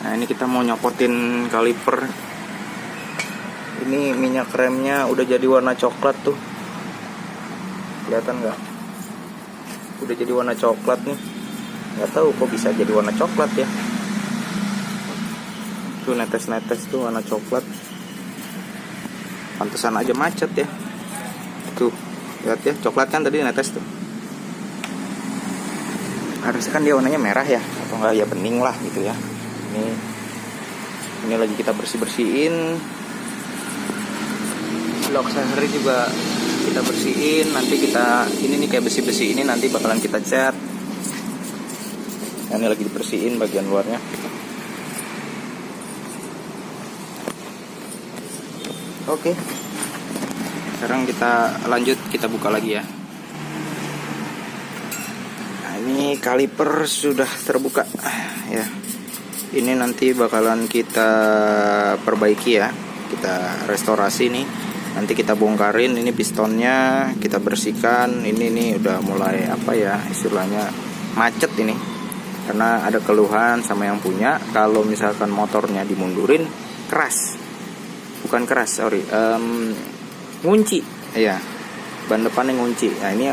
Nah, ini kita mau nyopotin kaliper. Ini minyak remnya udah jadi warna coklat tuh. Kelihatan nggak? Udah jadi warna coklat nih. Nggak tahu kok bisa jadi warna coklat ya. Tuh netes-netes tuh warna coklat. Pantesan aja macet ya. Tuh, lihat ya, coklat kan tadi netes tuh. Harusnya kan dia warnanya merah ya, atau enggak ya bening lah gitu ya. Ini lagi kita bersih-bersihin. Lock sensor juga kita bersihin. Nanti kita ini nih kayak besi-besi ini nanti bakalan kita cat. Ini lagi dibersihin bagian luarnya. Oke. Sekarang kita lanjut, kita buka lagi ya. Nah, ini kaliper sudah terbuka ya. Ini nanti bakalan kita perbaiki ya. Kita restorasi nih. Nanti kita bongkarin ini pistonnya, kita bersihkan. Ini nih udah mulai apa ya, istilahnya macet ini. Karena ada keluhan sama yang punya, kalau misalkan motornya dimundurin keras. Bukan keras, sorry. Ngunci. Ya. Ban depannya ngunci. Nah, ini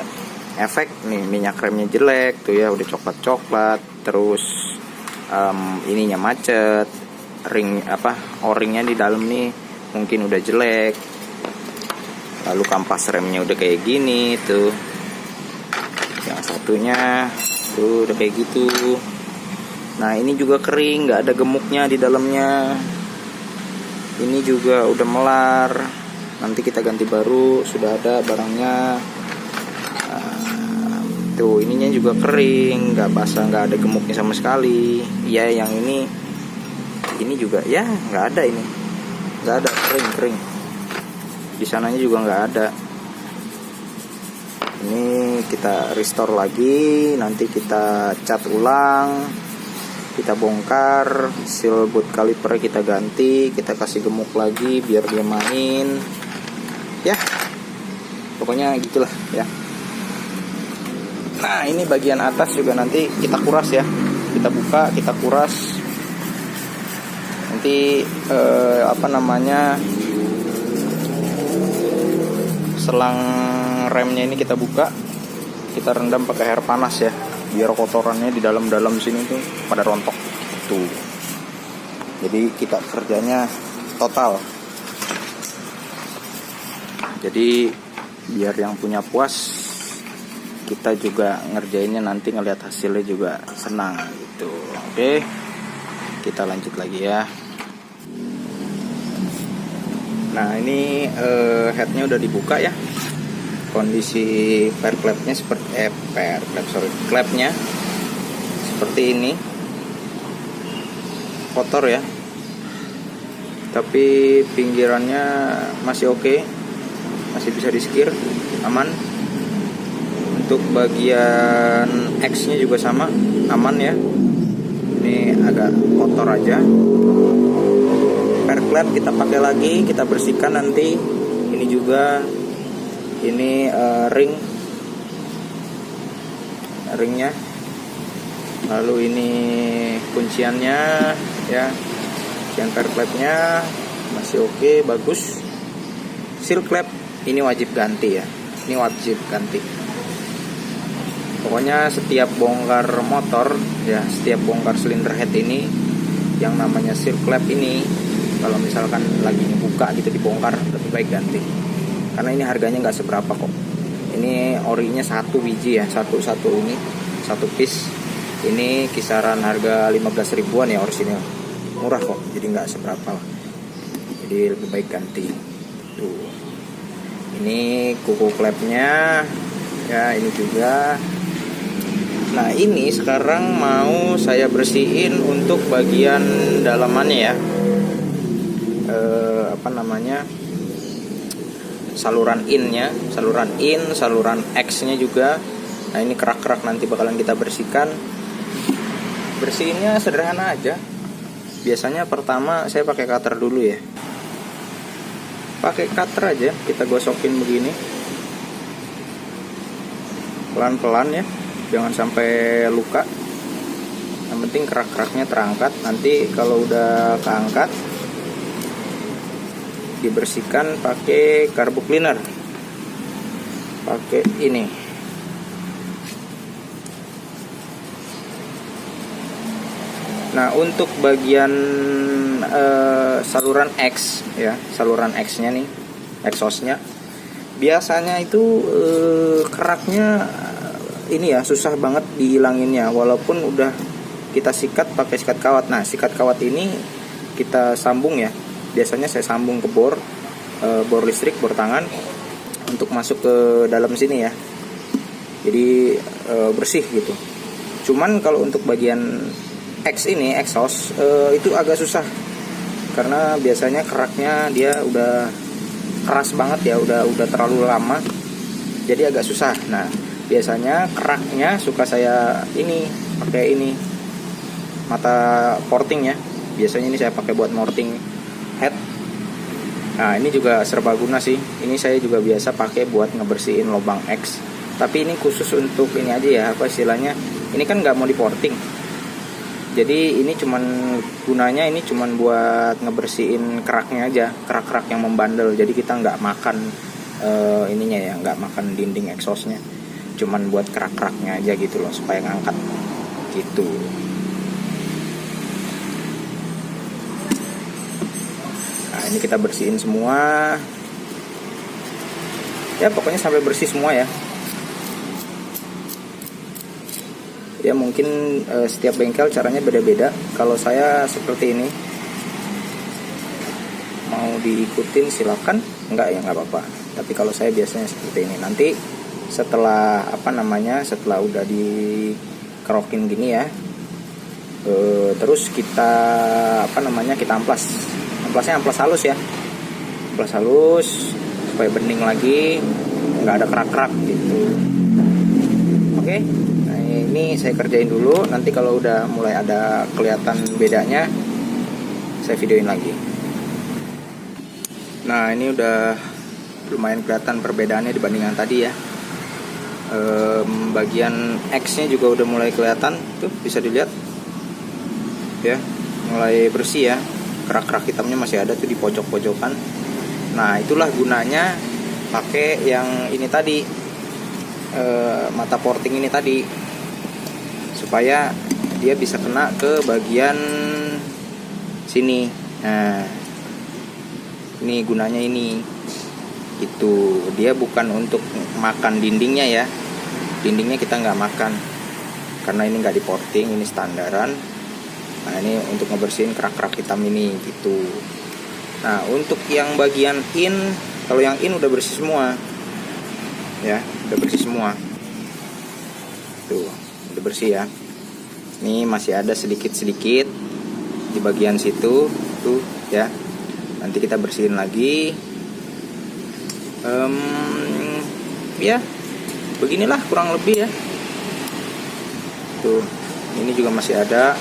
efek nih, minyak remnya jelek tuh ya, udah coklat-coklat, terus ininya macet, o-ringnya di dalam nih mungkin udah jelek, lalu kampas remnya udah kayak gini tuh, yang satunya tuh udah kayak gitu. Nah, ini juga kering, nggak ada gemuknya di dalamnya. Ini juga udah melar, nanti kita ganti baru, sudah ada barangnya. Tuh, ininya juga kering, nggak basah, nggak ada gemuknya sama sekali. Ya, yang ini juga ya nggak ada, ini nggak ada, kering. Di sananya juga nggak ada. Ini kita restore lagi, nanti kita cat ulang, kita bongkar, seal boot kaliper kita ganti, kita kasih gemuk lagi biar dia main. Ya, pokoknya gitulah ya. Nah, ini bagian atas juga nanti kita kuras ya. Kita buka, kita kuras. Nanti selang remnya ini kita buka, kita rendam pakai air panas ya, biar kotorannya di dalam sini tuh pada rontok tuh. Jadi kita kerjanya total. Jadi biar yang punya puas, kita juga ngerjainnya nanti ngelihat hasilnya juga senang gitu. Oke, kita lanjut lagi ya. Nah, ini headnya udah dibuka ya. Kondisi clapnya seperti clapnya seperti ini, kotor ya, tapi pinggirannya masih oke, masih bisa disekir, aman. Untuk bagian X-nya juga sama, aman ya. Ini agak kotor aja. Perklep kita pakai lagi, kita bersihkan nanti. Ini juga, ini ringnya. Lalu ini kunciannya ya. Kuncian perklepnya masih oke, bagus. Seal klep ini wajib ganti ya. Ini wajib ganti. Pokoknya setiap bongkar motor ya, setiap bongkar silinder head ini yang namanya seal klep ini, kalau misalkan lagi buka gitu dibongkar, lebih baik ganti. Karena ini harganya nggak seberapa kok. Ini orinya satu biji ya, satu ini, satu piece. Ini kisaran harga 15 ribuan ya orisinil. Murah kok, jadi nggak seberapa lah. Jadi lebih baik ganti. Tuh. Ini kuku klepnya ya, ini juga. Nah, ini sekarang mau saya bersihin untuk bagian dalamannya ya. Saluran in-nya, saluran X-nya juga. Nah, ini kerak-kerak nanti bakalan kita bersihkan. Bersihinnya sederhana aja. Biasanya pertama saya pakai cutter dulu ya. Pakai cutter aja, kita gosokin begini. Pelan-pelan ya. Jangan sampai luka. Yang penting kerak-keraknya terangkat. Nanti kalau udah keangkat, dibersihkan pakai carbo cleaner, pakai ini. Nah, untuk bagian saluran X ya, saluran X-nya nih, exhaust-nya, biasanya itu keraknya ini ya susah banget dihilanginnya, walaupun udah kita sikat pakai sikat kawat. Nah, sikat kawat ini kita sambung ya. Biasanya saya sambung ke bor listrik, bor tangan, untuk masuk ke dalam sini ya. Jadi bersih gitu. Cuman kalau untuk bagian X ini, exhaust, itu agak susah. Karena biasanya keraknya dia udah keras banget ya, udah terlalu lama. Jadi agak susah. Nah, biasanya keraknya suka saya ini pakai ini mata porting ya. Biasanya ini saya pakai buat morting head. Nah, ini juga serbaguna sih. Ini saya juga biasa pakai buat ngebersihin lubang X. Tapi ini khusus untuk ini aja ya, apa istilahnya? Ini kan nggak mau diporting. Jadi ini cuman gunanya ini cuman buat ngebersihin keraknya aja, kerak-kerak yang membandel. Jadi kita nggak makan ininya ya, nggak makan dinding exhaustnya. Cuman buat kerak-keraknya aja gitu loh, supaya ngangkat gitu. Nah, ini kita bersihin semua. Ya pokoknya sampai bersih semua ya. Ya mungkin setiap bengkel caranya beda-beda. Kalau saya seperti ini, mau diikutin silakan, enggak ya nggak apa-apa. Tapi kalau saya biasanya seperti ini. Nanti setelah setelah udah dikerokin gini ya, terus kita kita amplasnya amplas halus ya, amplas halus supaya bening lagi, nggak ada kerak-kerak gitu. Oke. Ini saya kerjain dulu, nanti kalau udah mulai ada kelihatan bedanya saya videoin lagi. Nah, ini udah lumayan kelihatan perbedaannya dibandingkan tadi ya. Bagian X-nya juga udah mulai kelihatan, tuh bisa dilihat ya, mulai bersih ya. Kerak-kerak hitamnya masih ada tuh di pojok-pojokan. Nah, itulah gunanya pakai yang ini tadi, mata porting ini tadi, supaya dia bisa kena ke bagian sini. Nah, ini gunanya ini. Itu dia bukan untuk makan dindingnya ya. Dindingnya kita nggak makan, karena ini nggak diporting, ini standaran. Nah, ini untuk ngebersihin kerak-kerak hitam ini gitu. Nah, untuk yang bagian in, kalau yang in udah bersih semua ya, udah bersih semua tuh, udah bersih ya. Ini masih ada sedikit-sedikit di bagian situ tuh ya. Nanti kita bersihin lagi. Ya beginilah kurang lebih ya. Tuh, ini juga masih ada.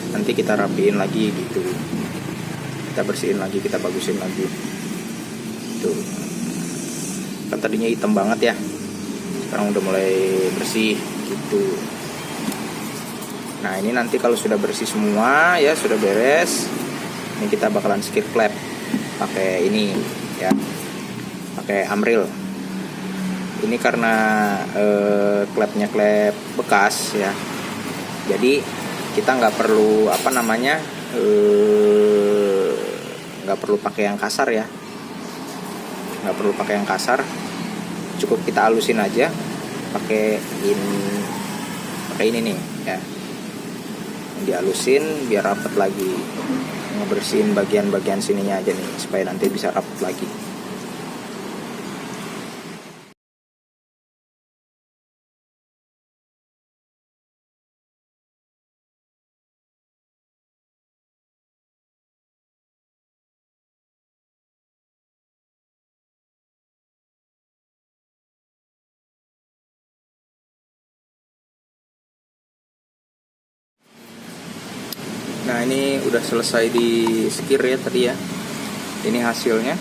Nanti kita rapiin lagi gitu. Kita bersihin lagi, kita bagusin lagi. Tuh. Kan tadinya hitam banget ya. Sekarang udah mulai bersih gitu. Nah, ini nanti kalau sudah bersih semua ya, sudah beres, ini kita bakalan skip klep pakai ini ya, pakai Amril. Ini karena klepnya klep bekas ya, jadi kita nggak perlu nggak perlu pakai yang kasar ya, nggak perlu pakai yang kasar, cukup kita halusin aja pakai ini nih ya, dihalusin biar rapet lagi. Ngebersihin bagian-bagian sininya aja nih, supaya nanti bisa rapet lagi. Nah, ini udah selesai di sekir ya tadi ya. Ini hasilnya.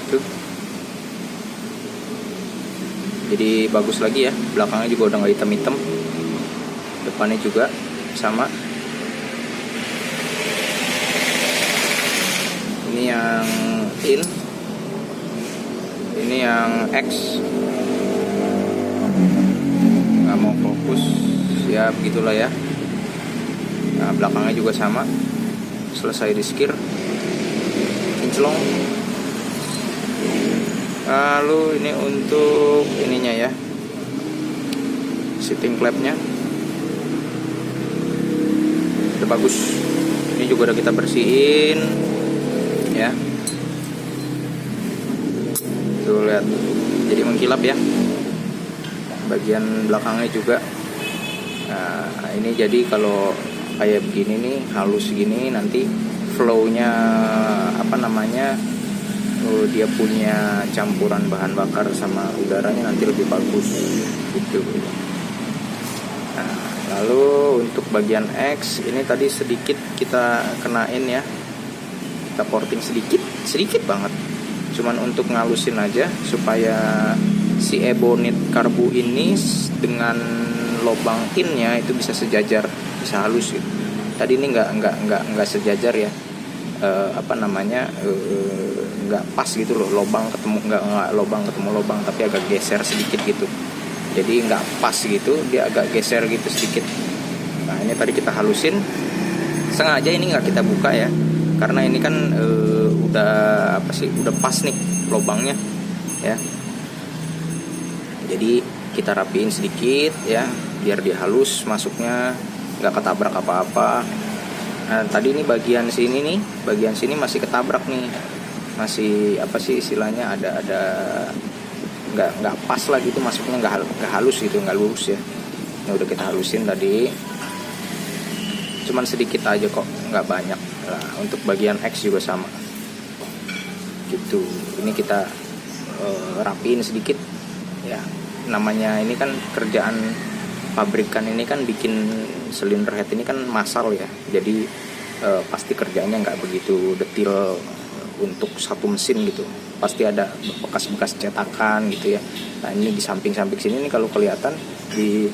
Tuh. Jadi bagus lagi ya. Belakangnya juga udah nggak hitam-hitam. Depannya juga sama. Ini yang in, ini yang X. Nggak mau fokus, ya begitulah ya. Nah, belakangnya juga sama. Selesai di skir, kinclong. Lalu ini untuk ininya ya, sitting clamp-nya udah bagus. Ini juga udah kita bersihin ya. Tuh lihat, jadi mengkilap ya. Bagian belakangnya juga. Nah, ini jadi kalau kayak begini nih, halus gini, nanti flow-nya dia punya campuran bahan bakar sama udaranya nanti lebih bagus gitu. Nah, lalu untuk bagian X ini tadi sedikit kita kenain ya, kita porting sedikit banget, cuman untuk ngalusin aja supaya si ebonit karbu ini dengan lubang innya itu bisa sejajar, bisa halus gitu. Tadi ini nggak sejajar ya, nggak pas gitu loh, lubang ketemu nggak lubang ketemu lubang, tapi agak geser sedikit gitu. Jadi nggak pas gitu, dia agak geser gitu sedikit. Nah ini tadi kita halusin, sengaja ini nggak kita buka ya, karena ini kan udah pas nih lubangnya ya. Jadi kita rapiin sedikit ya, biar dia halus masuknya, nggak ketabrak apa-apa. Nah tadi ini bagian sini masih ketabrak nih, masih istilahnya ada nggak pas lah gitu masuknya, nggak halus gitu, nggak lurus ya. Ini udah kita halusin tadi, cuman sedikit aja kok, nggak banyak. Nah untuk bagian X juga sama gitu. Ini kita rapiin sedikit ya, namanya ini kan kerjaan pabrikan ini kan bikin silinder head ini kan massal ya, jadi pasti kerjaannya nggak begitu detail untuk satu mesin gitu, pasti ada bekas-bekas cetakan gitu ya. Nah ini di samping-samping sini nih, kalau kelihatan di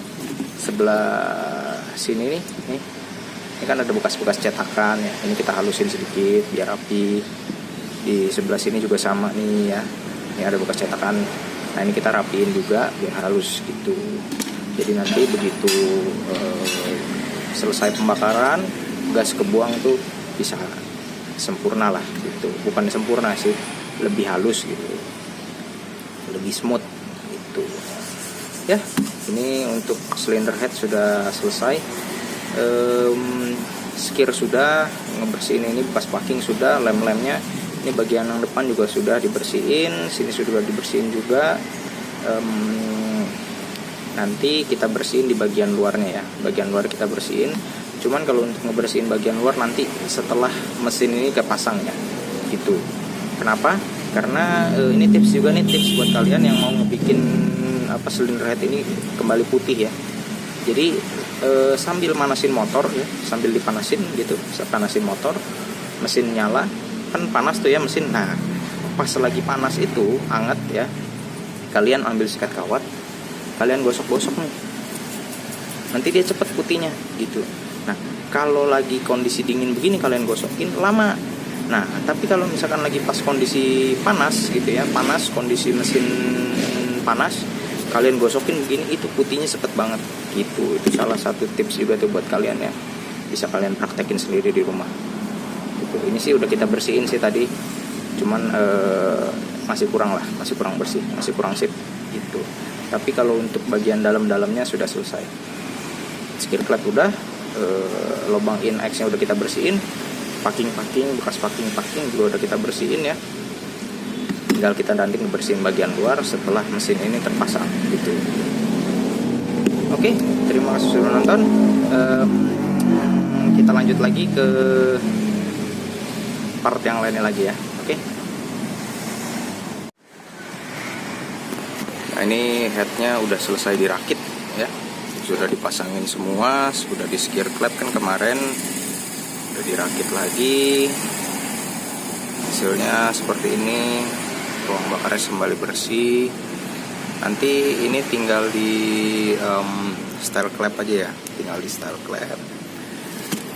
sebelah sini nih, ini kan ada bekas-bekas cetakan ya, ini kita halusin sedikit biar rapi. Di sebelah sini juga sama nih ya, ini ada bekas cetakan. Nah ini kita rapiin juga biar halus gitu. Jadi nanti begitu selesai pembakaran, gas kebuang tuh bisa sempurna lah gitu. Bukan sempurna sih, lebih halus gitu, lebih smooth gitu. Ya, ini untuk cylinder head sudah selesai. Skir sudah, ngebersihin ini bekas packing sudah, lem-lemnya. Ini bagian yang depan juga sudah dibersihin, sini sudah dibersihin juga. Nanti kita bersihin di bagian luarnya ya, bagian luar kita bersihin. Cuman kalau untuk ngebersihin bagian luar nanti setelah mesin ini kepasang ya gitu. Kenapa? Karena ini tips buat kalian yang mau ngebikin silinder head ini kembali putih ya. Jadi sambil manasin motor ya, sambil dipanasin gitu, panasin motor, mesin nyala, kan panas tuh ya mesin. Nah pas lagi panas itu hangat ya, kalian ambil sikat kawat, kalian gosok-gosok nih, nanti dia cepet putihnya gitu. Nah kalau lagi kondisi dingin begini kalian gosokin lama. Nah tapi kalau misalkan lagi pas kondisi panas gitu ya, panas, kondisi mesin panas, kalian gosokin begini, itu putihnya cepet banget gitu. Itu salah satu tips juga tuh buat kalian ya, bisa kalian praktekin sendiri di rumah gitu. Ini sih udah kita bersihin sih tadi, cuman masih kurang bersih, masih kurang sip gitu. Tapi kalau untuk bagian dalam-dalamnya sudah selesai. Skir clamp udah, lubang in X-nya udah kita bersihin, packing bekas packing juga udah kita bersihin ya. Tinggal kita nanti bersihin bagian luar setelah mesin ini terpasang gitu. Oke, terima kasih sudah nonton. Kita lanjut lagi ke part yang lainnya lagi ya. Oke. Nah ini headnya udah selesai dirakit ya, sudah dipasangin semua, sudah di skir clamp kan kemarin, udah dirakit lagi. Hasilnya seperti ini, ruang bakarnya kembali bersih. Nanti ini tinggal di style clap aja ya, tinggal di style clap.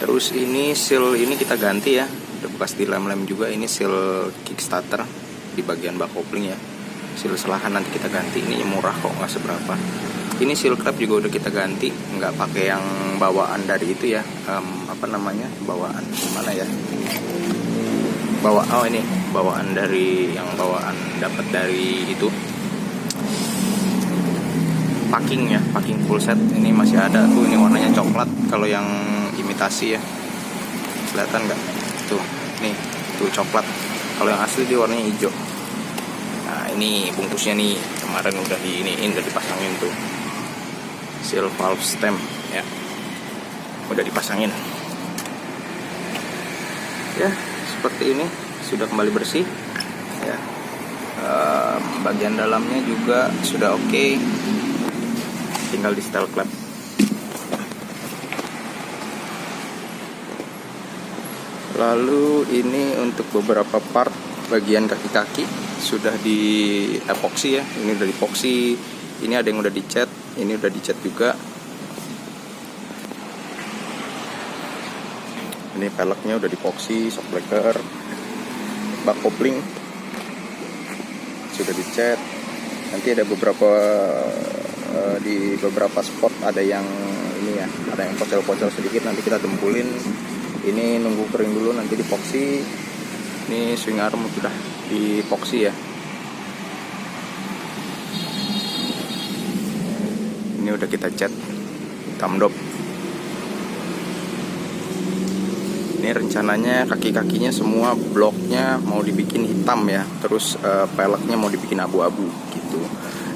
Terus ini seal ini kita ganti ya, udah bekas dilem-lem juga. Ini seal kickstarter di bagian bak kopling ya. Seal selahan nanti kita ganti, ini murah kok, nggak seberapa. Ini seal clap juga udah kita ganti, nggak pakai yang bawaan dari itu ya, apa namanya, bawaan gimana ya, ini bawaan dari yang bawaan dapat dari itu packing ya, packing full set. Ini masih ada tuh, ini warnanya coklat kalau yang imitasi ya, kelihatan nggak tuh, nih tuh coklat. Kalau yang asli dia warnanya hijau. Nah ini bungkusnya nih, kemarin udah udah dipasangin tuh seal valve stem ya, udah dipasangin ya. Seperti ini sudah kembali bersih ya. Bagian dalamnya juga sudah oke, tinggal di style clap. Lalu ini untuk beberapa part bagian kaki-kaki sudah di epoksi ya. Ini udah di epoksi, ini ada yang udah dicat, ini udah dicat juga. Ini peleknya udah dipoksi, shock breaker, bak kopling sudah dicat. Nanti ada beberapa di beberapa spot ada yang ini ya, ada yang pocel-pocel sedikit, nanti kita dempulin. Ini nunggu kering dulu, nanti dipoksi. Ini swing arm sudah dipoksi ya. Ini udah kita cat hitam dop. Ini rencananya kaki-kakinya semua bloknya mau dibikin hitam ya, terus peleknya mau dibikin abu-abu gitu.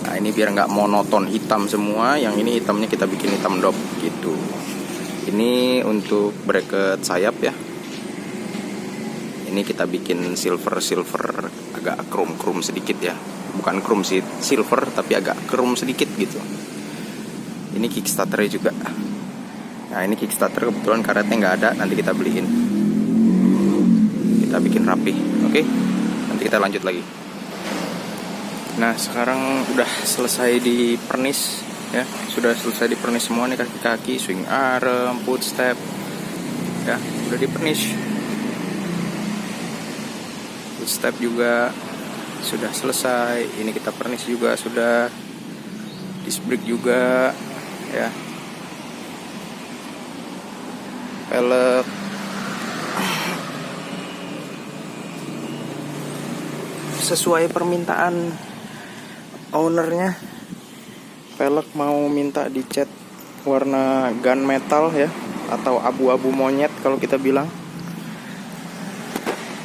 Nah ini biar nggak monoton hitam semua, yang ini hitamnya kita bikin hitam dop gitu. Ini untuk bracket sayap ya. Ini kita bikin silver agak chrome sedikit ya, bukan chrome sih, silver tapi agak chrome sedikit gitu. Ini kickstarternya juga. Nah ini kickstarter kebetulan karetnya nggak ada, nanti kita beliin, kita bikin rapi. Oke, nanti kita lanjut lagi. Nah sekarang udah selesai di pernis ya, sudah selesai di pernis semua nih, kaki-kaki, swing arm, footstep ya, udah di pernis. Footstep juga sudah selesai, ini kita pernis juga sudah, disc brake juga ya, pelek sesuai permintaan ownernya. Pelek mau minta dicat warna gunmetal ya, atau abu-abu monyet kalau kita bilang.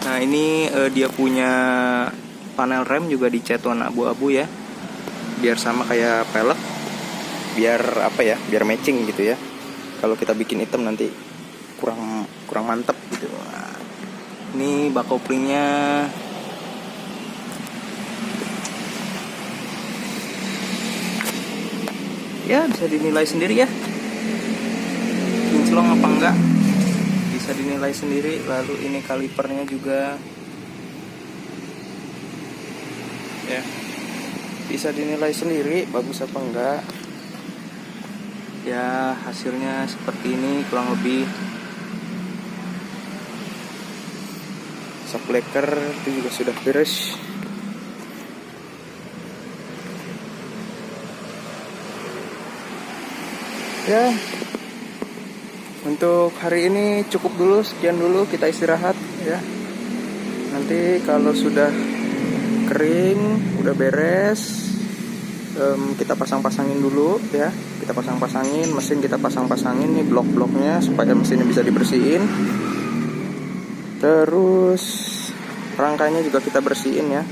Nah ini dia punya panel rem juga dicat warna abu-abu ya, biar sama kayak pelek, biar apa ya, biar matching gitu ya. Kalau kita bikin hitam nanti kurang mantep gitu. Nah, ini bak koplingnya ya bisa dinilai sendiri ya, kinclong apa enggak bisa dinilai sendiri. Lalu ini kalipernya juga ya, bisa dinilai sendiri bagus apa enggak ya. Hasilnya seperti ini kurang lebih. Shock breaker itu juga sudah beres ya. Untuk hari ini cukup dulu, sekian dulu, kita istirahat ya. Nanti kalau sudah kering, udah beres, kita pasang-pasangin dulu ya. Kita pasang-pasangin, mesin kita pasang-pasangin nih blok-bloknya supaya mesinnya bisa dibersihin. Terus rangkanya juga kita bersihin ya.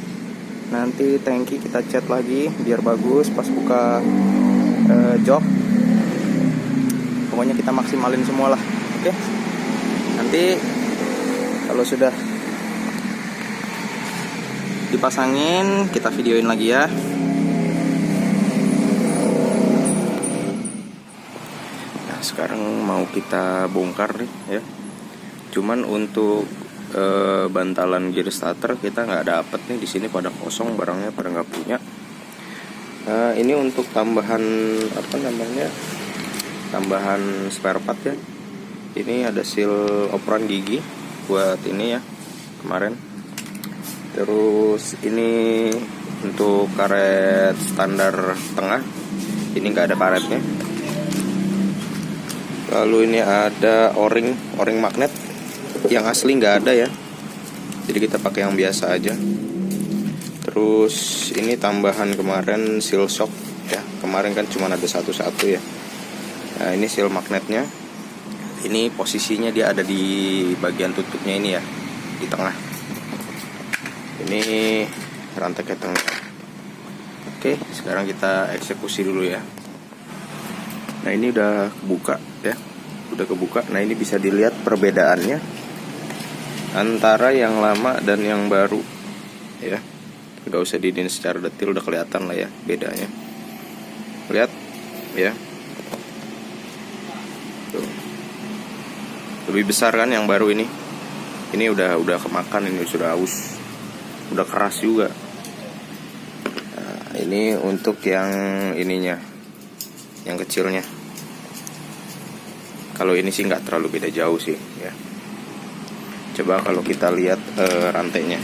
Nanti tangki kita cat lagi biar bagus pas buka jok. Pokoknya kita maksimalin semua lah. Oke. Nanti kalau sudah dipasangin kita videoin lagi ya. Nah sekarang mau kita bongkar nih ya. Cuman untuk bantalan gear starter kita nggak dapet nih, di sini pada kosong, barangnya pada nggak punya. Ini untuk tambahan apa namanya, tambahan spare part ya. Ini ada seal operan gigi buat ini ya kemarin. Terus ini untuk karet standar tengah, ini nggak ada karetnya. Lalu ini ada o-ring magnet yang asli nggak ada ya, jadi kita pakai yang biasa aja. Terus ini tambahan kemarin seal shock ya, kemarin kan cuma ada satu ya. Nah ini seal magnetnya, ini posisinya dia ada di bagian tutupnya ini ya, di tengah. Ini rantai ketengnya. Oke, sekarang kita eksekusi dulu ya. Nah ini udah kebuka ya, udah kebuka. Nah ini bisa dilihat perbedaannya antara yang lama dan yang baru ya. Gak usah dilihat secara detail, udah kelihatan lah ya bedanya. Lihat ya, tuh. Lebih besar kan yang baru ini. Ini udah kemakan, ini sudah aus, udah keras juga. Nah, ini untuk yang ininya, yang kecilnya. Kalau ini sih nggak terlalu beda jauh sih ya. Coba kalau kita lihat rantainya.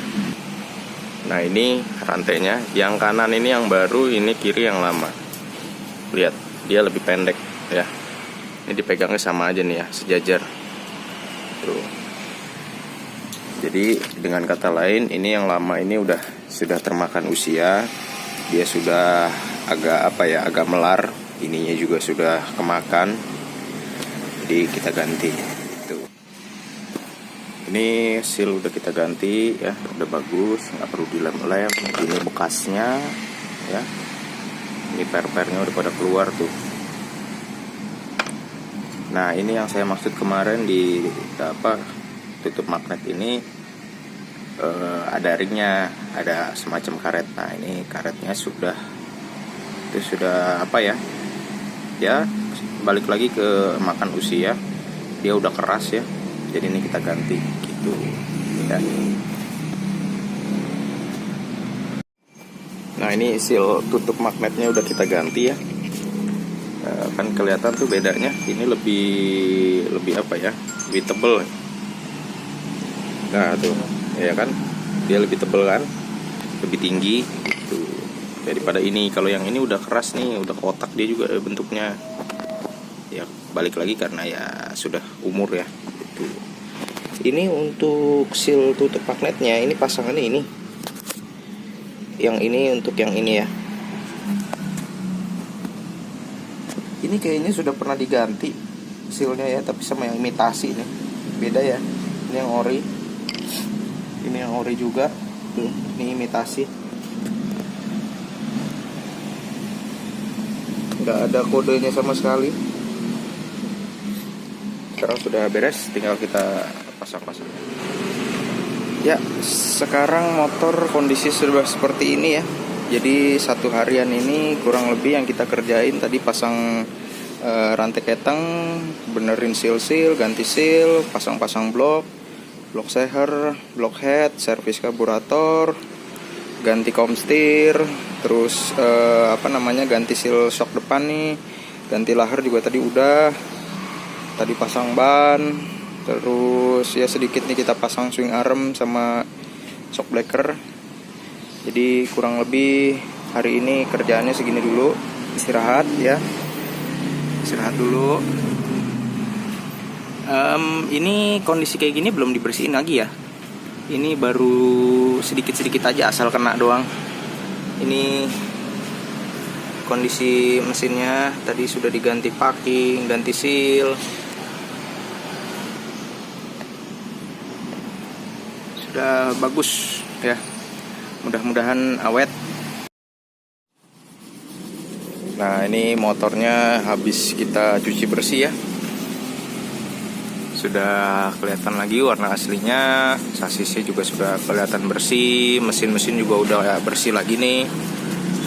Nah ini rantainya, yang kanan ini yang baru, ini kiri yang lama. Lihat, dia lebih pendek ya. Ini dipegangnya sama aja nih ya, sejajar. Tuh. Jadi dengan kata lain, ini yang lama ini sudah termakan usia. Dia sudah agak melar. Ininya juga sudah kemakan. Jadi kita ganti. Tuh. Ini seal udah kita ganti ya, udah bagus, nggak perlu dilem-lem. Ini bekasnya ya. Ini per-pernya udah pada keluar tuh. Nah ini yang saya maksud kemarin di tutup magnet ini, ada ringnya, ada semacam karet. Nah ini karetnya sudah ya balik lagi ke makan usia, dia udah keras ya. Jadi ini kita ganti gitu ya. Nah ini seal tutup magnetnya udah kita ganti ya. Kan kelihatan tuh bedanya, ini lebih lebih tebel. Nah tuh ya kan, dia lebih tebel kan, lebih tinggi gitu daripada ini. Kalau yang ini udah keras nih, udah kotak dia juga bentuknya ya. Balik lagi karena ya sudah umur ya gitu. Ini untuk seal tutup magnetnya, ini pasangannya ini, yang ini untuk yang ini ya. Ini kayaknya sudah pernah diganti sealnya ya, tapi sama yang imitasi nih, beda ya. Ini yang ori, ini yang ori juga tuh, ini imitasi. Nggak ada kodenya sama sekali. Sekarang sudah beres, tinggal kita pasang-pasang ya. Sekarang motor kondisi sudah seperti ini ya. Jadi satu harian ini kurang lebih yang kita kerjain tadi pasang rantai keteng, benerin seal, ganti seal, pasang-pasang blok seher, blok head, servis karburator, ganti komstir, terus ganti seal shock depan nih, ganti lahar juga tadi udah, tadi pasang ban, terus ya sedikit nih kita pasang swing arm sama shock breaker. Jadi kurang lebih hari ini kerjaannya segini dulu, istirahat ya, istirahat dulu. Ini kondisi kayak gini belum dibersihin lagi ya. Ini baru sedikit-sedikit aja, asal kena doang. Ini kondisi mesinnya tadi sudah diganti packing, ganti seal, sudah bagus ya. Mudah-mudahan awet. Nah ini motornya habis kita cuci bersih ya. Sudah kelihatan lagi warna aslinya. Sasisnya juga sudah kelihatan bersih. Mesin-mesin juga udah bersih lagi nih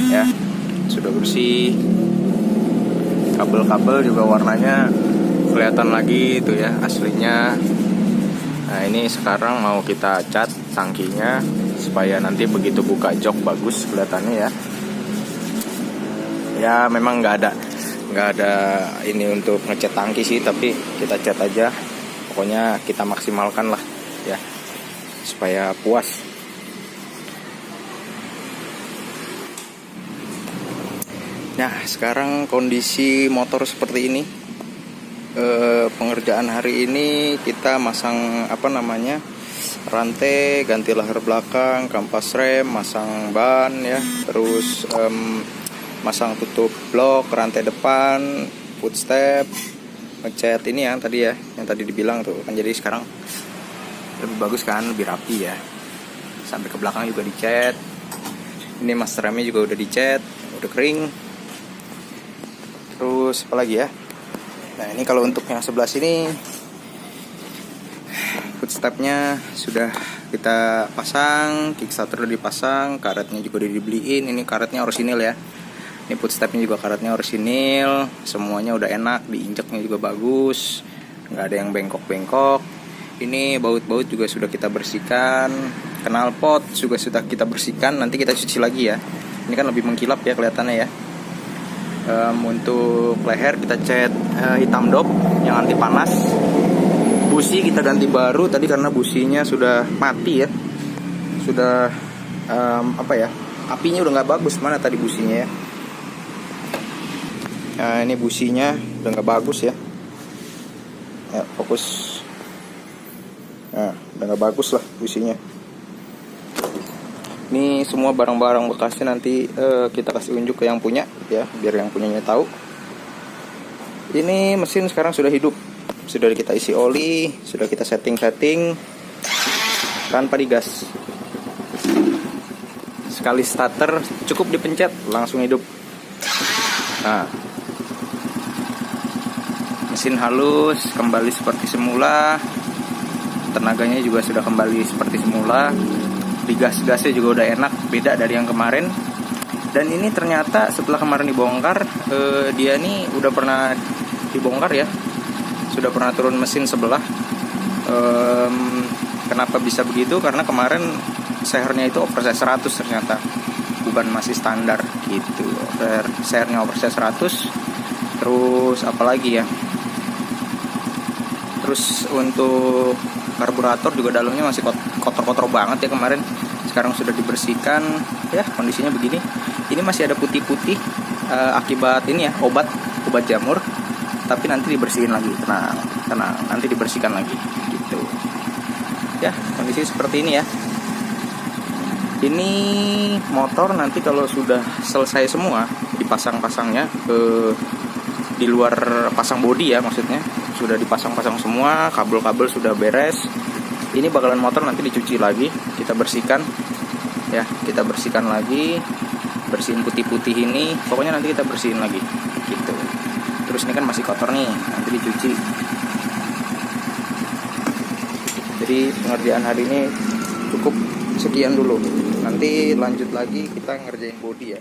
ya, sudah bersih. Kabel-kabel juga warnanya kelihatan lagi itu ya aslinya. Nah ini sekarang mau kita cat tangkinya supaya nanti begitu buka jok bagus kelihatannya ya. Ya memang nggak nggak ada ini untuk ngecat tangki sih, tapi kita cat aja. Pokoknya kita maksimalkan lah ya, supaya puas. Nah, sekarang kondisi motor seperti ini. Pengerjaan hari ini kita masang rantai, ganti lahar belakang, kampas rem, masang ban ya, terus masang tutup blok, rantai depan, footstep, ngecat ini yang tadi dibilang tuh kan, jadi sekarang lebih bagus kan, lebih rapi ya. Sampai ke belakang juga dicat. Ini master remnya juga udah dicat, udah kering. Terus apa lagi ya? Nah, ini kalau untuk yang sebelah sini footstepnya sudah kita pasang, kickstarter udah dipasang, karetnya juga udah dibeliin. Ini karetnya orisinil ya. Ini footstepnya juga karetnya orisinil, semuanya udah enak, diinjeknya juga bagus, nggak ada yang bengkok-bengkok. Ini baut-baut juga sudah kita bersihkan, knalpot juga sudah kita bersihkan, nanti kita cuci lagi ya. Ini kan lebih mengkilap ya kelihatannya ya. Untuk leher kita cat hitam dop yang anti panas. Busi kita ganti baru tadi karena businya sudah mati ya, sudah apinya udah nggak bagus. Mana tadi businya ya? Nah, ini businya udah nggak bagus ya. Ya, fokus. Nah, udah nggak bagus lah businya. Ini semua barang-barang bekasnya nanti kita kasih unjuk ke yang punya ya, biar yang punyanya tahu. Ini mesin sekarang sudah hidup, sudah kita isi oli, sudah kita setting tanpa digas. Sekali starter cukup dipencet langsung hidup. Nah, mesin halus, kembali seperti semula, tenaganya juga sudah kembali seperti semula. Digas-gasnya juga udah enak, beda dari yang kemarin. Dan ini ternyata setelah kemarin dibongkar, dia nih udah pernah dibongkar ya, sudah pernah turun mesin sebelah. Kenapa bisa begitu? Karena kemarin sehernya itu overset 100 ternyata, bukan masih standar gitu. Sehernya overset 100. Terus apalagi ya, terus untuk karburator juga dalamnya masih kotor-kotor banget ya kemarin. Sekarang sudah dibersihkan ya, kondisinya begini. Ini masih ada putih-putih akibat ini ya, obat jamur. Tapi nanti dibersihin lagi, tenang, nanti dibersihkan lagi gitu. Ya, kondisi seperti ini ya. Ini motor nanti kalau sudah selesai semua dipasang-pasangnya di luar pasang bodi ya, maksudnya sudah dipasang-pasang semua, kabel-kabel sudah beres. Ini bakalan motor nanti dicuci lagi, kita bersihkan ya, kita bersihkan lagi, bersihin putih-putih ini, pokoknya nanti kita bersihin lagi gitu. Terus ini kan masih kotor nih, nanti dicuci. Jadi pengerjaan hari ini cukup sekian dulu, nanti lanjut lagi kita ngerjain bodi ya.